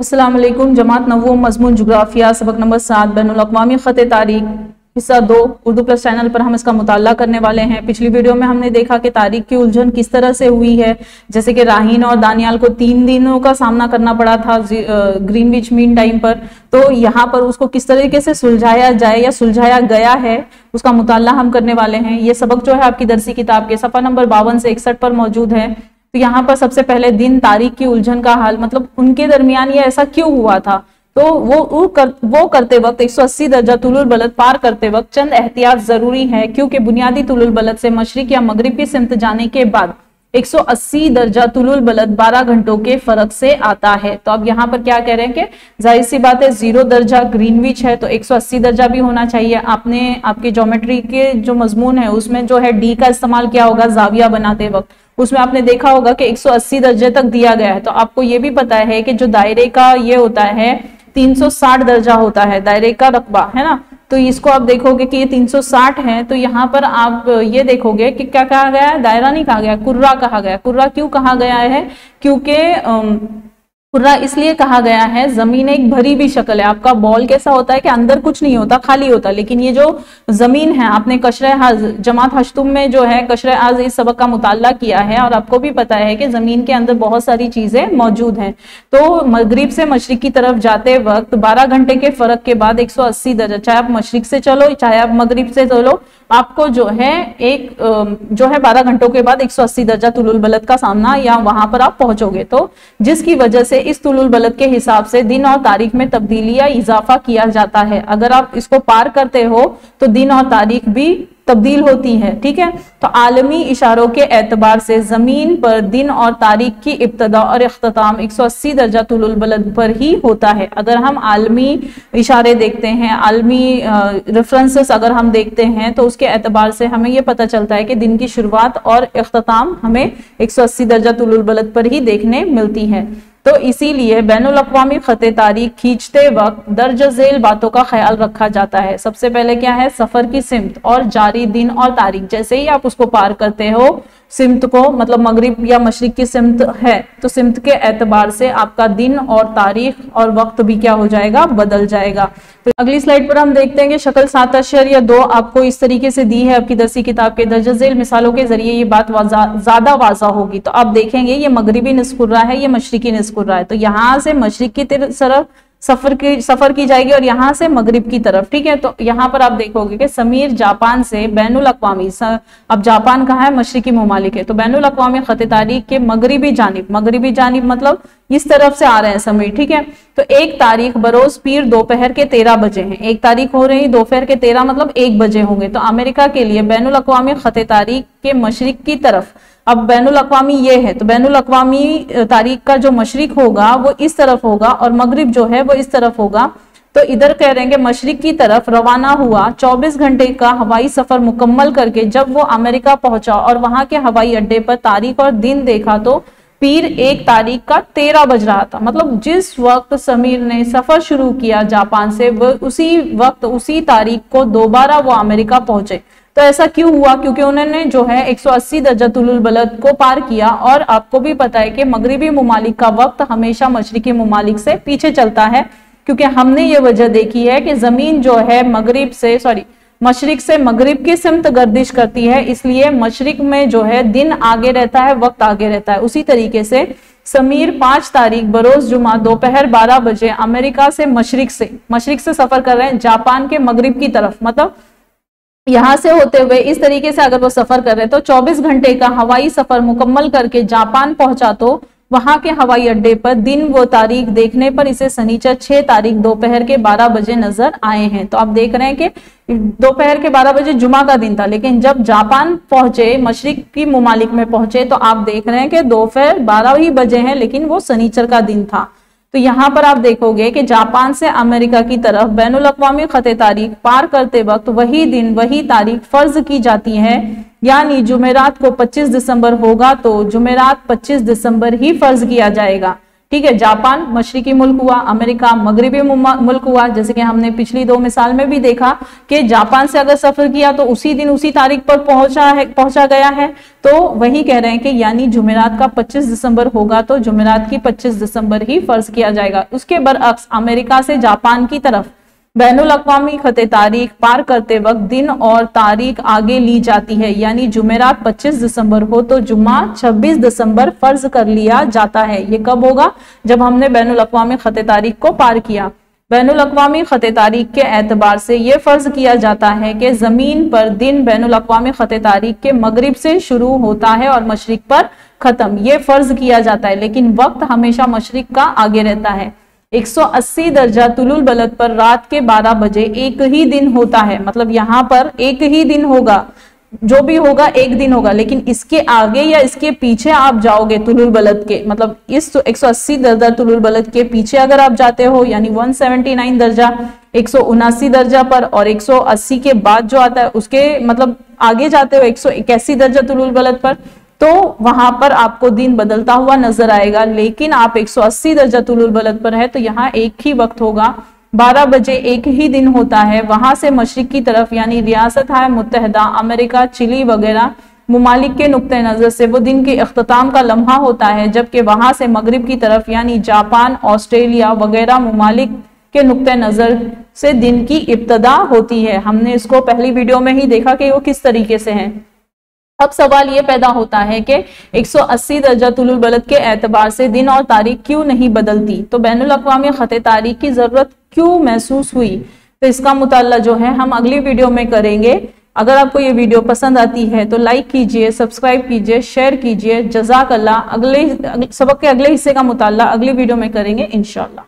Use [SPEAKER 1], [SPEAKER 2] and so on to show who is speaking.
[SPEAKER 1] अस्सलाम वालेकुम। जमात नवूम मज़मून जुग्राफिया सबक नंबर 7 बैनुल अक़वामी ख़त तारीख हिस्सा 2 उर्दू प्लस चैनल पर हम इसका मुताला करने वाले हैं। पिछली वीडियो में हमने देखा कि तारीख की उलझन किस तरह से हुई है, जैसे कि राहीन और दानियाल को 3 दिनों का सामना करना पड़ा था ग्रीनविच मीन टाइम पर। तो यहाँ पर उसको किस तरीके से सुलझाया जाए या सुलझाया गया है उसका मुताला हम करने वाले हैं। ये सबक जो है आपकी दरसी किताब के सफ़ा नंबर 52 से 61 पर मौजूद है। तो यहाँ पर सबसे पहले दिन तारीख की उलझन का हाल, मतलब उनके दरमियान ये ऐसा क्यों हुआ था। तो वो करते वक्त 180 दर्जा तुलुल बलद पार करते वक्त चंद एहतियात जरूरी है, क्योंकि बुनियादी तुलुल बलद से मशरिक या मगरिब की सिमत जाने के बाद 180 दर्जा तुलुल बलद 12 घंटों के फर्क से आता है। तो अब यहाँ पर क्या कह रहे हैं कि जाहिर सी बात है 0 दर्जा ग्रीनविच है तो 180 दर्जा भी होना चाहिए। आपने आपके ज्योमेट्री के जो मजमून है उसमें जो है डी का इस्तेमाल किया होगा जाविया बनाते वक्त, उसमें आपने देखा होगा कि 180 दर्जे तक दिया गया है। तो आपको ये भी पता है कि जो दायरे का ये होता है 360 दर्जा होता है दायरे का रकबा, है ना। तो इसको आप देखोगे कि ये 360 है। तो यहाँ पर आप ये देखोगे कि क्या कहा गया है, दायरा नहीं कहा गया, कुर्रा कहा गया। कुर्रा क्यों कहा गया है, क्योंकि कुर्रा इसलिए कहा गया है, जमीन एक भरी भी शक्ल है। आपका बॉल कैसा होता है कि अंदर कुछ नहीं होता, खाली होता, लेकिन ये जो जमीन है, आपने कशरे आज जमात हश्तुम में जो है कशरे आज इस सबक का मुताला किया है और आपको भी पता है कि जमीन के अंदर बहुत सारी चीजें मौजूद हैं। तो मगरिब से मशरिक की तरफ जाते वक्त 12 घंटे के फर्क के बाद 180 दर्जा, चाहे आप मशरिक से चलो चाहे आप मगरिब से चलो, आपको जो है जो है 12 घंटों के बाद 180 दर्जा तुलुल बलद का सामना या वहां पर आप पहुंचोगे। तो जिसकी वजह से इस तुलुल बलद के हिसाब से दिन और तारीख में तब्दीली या इजाफा किया जाता है। अगर आप इसको पार करते हो तो दिन और तारीख भी तब्दील होती है, ठीक है। तो आलमी इशारों के एतबार से जमीन पर दिन और तारीख की इब्तदा और इख्तिताम 180 दर्जा तुलुल बलद पर ही होता है। अगर हम आलमी इशारे देखते हैं, आलमी रेफरेंसेस अगर हम देखते हैं तो उसके एतबार से हमें यह पता चलता है कि दिन की शुरुआत और इख्तिताम हमें 180 दर्जा तुलुल बलद पर ही देखने मिलती है। तो इसीलिए बैनुल अक़वामी ख़त तारीख खींचते वक्त दर्ज झेल बातों का ख्याल रखा जाता है। सबसे पहले क्या है, सफर की सिमत और जारी दिन और तारीख। जैसे ही आप उसको पार करते हो सिमत को, मतलब मगरिब या मशरिक की सिमत है, तो सिमत के एतबार से आपका दिन और तारीख और वक्त भी क्या हो जाएगा, बदल जाएगा। तो अगली स्लाइड पर हम देखते हैं कि शक्ल 7 अशर या 2 आपको इस तरीके से दी है आपकी दरसी किताब के। दर्ज झेल मिसालों के जरिए ये बात ज्यादा वाज़ा होगी। तो आप देखेंगे ये मगरिबी निस्फ़ कुर्रा है, ये मशरिकी निस्फ़ कुर्रा है। तो यहाँ से मशरिक की तरफ सफर की जाएगी और यहाँ से मगरिब की तरफ, ठीक है। तो यहाँ पर आप देखोगे कि समीर जापान से बैनुल अक़वामी, अब जापान कहाँ है, मशरिकी ममालिक है, तो बैनुल अक़वामी ख़त तारीख के मगरिबी जानिब मतलब इस तरफ से आ रहे हैं समीर, ठीक है। तो 1 तारीख बरोज पीर दोपहर के 13 बजे है। 1 तारीख हो रही दोपहर के 13 मतलब 1 बजे होंगे। तो अमेरिका के लिए बैनुल अक़वामी ख़त तारीख के मशरिक की तरफ, अब बैनुल अक़वामी ये है तो बैनुल अक़वामी तारीख का जो मशरिक होगा वो इस तरफ होगा और मगरिब जो है वो इस तरफ होगा। तो इधर कह रहे हैं कि मशरिक की तरफ रवाना हुआ, 24 घंटे का हवाई सफर मुकम्मल करके जब वो अमेरिका पहुंचा और वहां के हवाई अड्डे पर तारीख और दिन देखा तो पीर 1 तारीख का 13 बज रहा था। मतलब जिस वक्त समीर ने सफर शुरू किया जापान से, वो उसी वक्त उसी तारीख को दोबारा वो अमेरिका पहुंचे। तो ऐसा क्यों हुआ, क्योंकि उन्होंने जो है 180 दर्जा तुलुल बलद को पार किया। और आपको भी पता है कि मगरिबी ममालिक का वक्त हमेशा मशरिकी ममालिक से पीछे चलता है, क्योंकि हमने ये वजह देखी है कि जमीन जो है मशरिक से मगरिब की सिमत गर्दिश करती है, इसलिए मशरिक में जो है दिन आगे रहता है, वक्त आगे रहता है। उसी तरीके से समीर 5 तारीख बरोज जुमा दोपहर 12 बजे अमेरिका से मशरिक से सफर कर रहे हैं जापान के मगरिब की तरफ। मतलब यहां से होते हुए इस तरीके से अगर वो सफर कर रहे हैं तो 24 घंटे का हवाई सफर मुकम्मल करके जापान पहुंचा तो वहां के हवाई अड्डे पर दिन वो तारीख देखने पर इसे सनीचर 6 तारीख दोपहर के 12 बजे नजर आए हैं। तो आप देख रहे हैं कि दोपहर के 12 बजे जुमा का दिन था, लेकिन जब जापान पहुंचे, मशरिक की ममालिक में पहुंचे, तो आप देख रहे हैं कि दोपहर 12 ही बजे हैं, लेकिन वो सनीचर का दिन था। तो यहाँ पर आप देखोगे कि जापान से अमेरिका की तरफ बैनुल अक़वामी ख़त तारीख पार करते वक्त वही दिन वही तारीख फर्ज की जाती है, यानी जुमेरात को 25 दिसंबर होगा तो जुमेरात 25 दिसंबर ही फर्ज किया जाएगा, ठीक है। जापान मशरिकी मुल्क हुआ, अमेरिका मगरिबी मुल्क हुआ। जैसे कि हमने पिछली 2 मिसाल में भी देखा कि जापान से अगर सफर किया तो उसी दिन उसी तारीख पर पहुंचा गया है। तो वही कह रहे हैं कि यानी जुमेरात का 25 दिसंबर होगा तो जुमेरात की 25 दिसंबर ही फर्ज किया जाएगा। उसके बरअक्स अमेरिका से जापान की तरफ बैनुल अक़वामी खते तारीख पार करते वक्त दिन और तारीख आगे ली जाती है, यानी जुमेरात 25 दिसंबर हो तो जुम्मा 26 दिसंबर फर्ज कर लिया जाता है। ये कब होगा? जब हमने बैनुल अक़वामी खते तारीख को पार किया। बैनुल अक़वामी खते तारीख के एतबार से ये फर्ज किया जाता है कि जमीन पर दिन बैनुल अक़वामी खते तारीख के मगरिब से शुरू होता है और मशरिक पर खत्म, ये फर्ज किया जाता है, लेकिन वक्त हमेशा मशरिक का आगे रहता है। 180 दर्जा तुलुल बलद पर रात के 12 बजे एक ही दिन होता है, मतलब यहाँ पर एक ही दिन होगा, जो भी होगा एक दिन होगा, लेकिन इसके आगे या इसके पीछे आप जाओगे तुलुल बलद के, मतलब इस 180 दर्जा तुलुल बलद के पीछे अगर आप जाते हो यानी 179 दर्जा 179 दर्जा पर, और 180 के बाद जो आता है उसके मतलब आगे जाते हो 181 दर्जा तुलुल बलद पर, तो वहां पर आपको दिन बदलता हुआ नजर आएगा। लेकिन आप 180 दर्जा तुलुल बलद पर है तो यहाँ एक ही वक्त होगा, 12 बजे एक ही दिन होता है। वहां से मशरिक की तरफ यानी रियासत मुत्तहिदा अमेरिका, चिली वगैरह मुमालिक के नुक्ते नजर से वो दिन के इख्तिताम का लम्हा होता है, जबकि वहां से मगरिब की तरफ यानी जापान, ऑस्ट्रेलिया वगैरह मुमालिक के नुक्ते नजर से दिन की इब्तदा होती है। हमने इसको पहली वीडियो में ही देखा कि वो किस तरीके से है। अब सवाल ये पैदा होता है कि 180 दर्जा तुलुल बलद के एतबार से दिन और तारीख क्यों नहीं बदलती, तो बैनुल अक़वामी खते तारीख की जरूरत क्यों महसूस हुई, तो इसका मुताल्ला जो है हम अगली वीडियो में करेंगे। अगर आपको ये वीडियो पसंद आती है तो लाइक कीजिए, सब्सक्राइब कीजिए, शेयर कीजिए। जज़ाकल्लाह। अगले सबक के अगले हिस्से का मुताल्ला अगली वीडियो में करेंगे इंशाअल्लाह।